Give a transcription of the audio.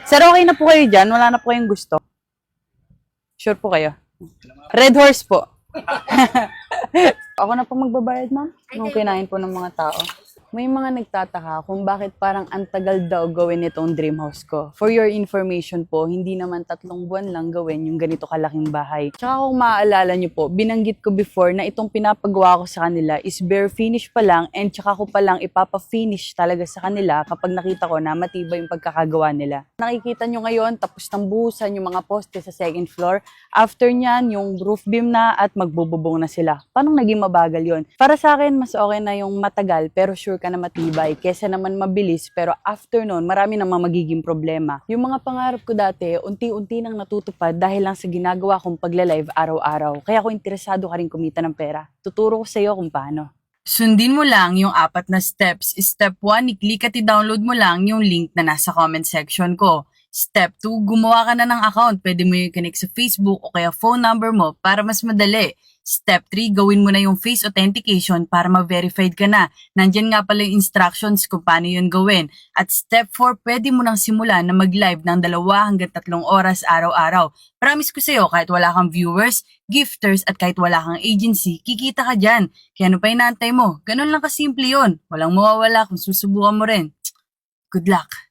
Sir, okay na po kayo dyan? Wala na po kayong gusto? Sure po kayo? Red horse po. Ako na po magbabayad, ma'am. Nung kinain po ng mga tao. May mga nagtataka kung bakit parang antagal daw gawin itong dream house ko. For your information po, hindi naman 3 buwan lang gawin yung ganito kalaking bahay. Tsaka kung maaalala nyo po, binanggit ko before na itong pinapagawa ko sa kanila is bare finish pa lang and tsaka ko pa lang ipapa-finish talaga sa kanila kapag nakita ko na matibay yung pagkakagawa nila. Nakikita nyo ngayon, tapos ng buhusan yung mga poste sa second floor. After nyan, yung roof beam na at magbububong na sila. Paano naging mabagal yon? Para sa akin, mas okay na yung matagal pero sure ka na matibay kesa naman mabilis pero after nun, marami namang magiging problema. Yung mga pangarap ko dati, unti-unti nang natutupad dahil lang sa ginagawa kong pagla-live araw-araw. Kaya ako interesado ka rin kumita ng pera. Tuturo ko sa iyo kung paano. Sundin mo lang yung 4 na steps. Step 1, i-click at i-download mo lang yung link na nasa comment section ko. Step 2, gumawa ka na ng account. Pwede mo yung connect sa Facebook o kaya phone number mo para mas madali. Step 3, gawin mo na yung face authentication para ma-verified ka na. Nandyan nga pala yung instructions kung paano yun gawin. At step 4, pwede mo nang simulan na mag-live ng 2 hanggang 3 oras araw-araw. Promise ko sa'yo, kahit wala kang viewers, gifters, at kahit wala kang agency, kikita ka dyan. Kaya ano pa inaantay mo? Ganun lang kasimple yun. Walang mawawala kung susubukan mo rin. Good luck!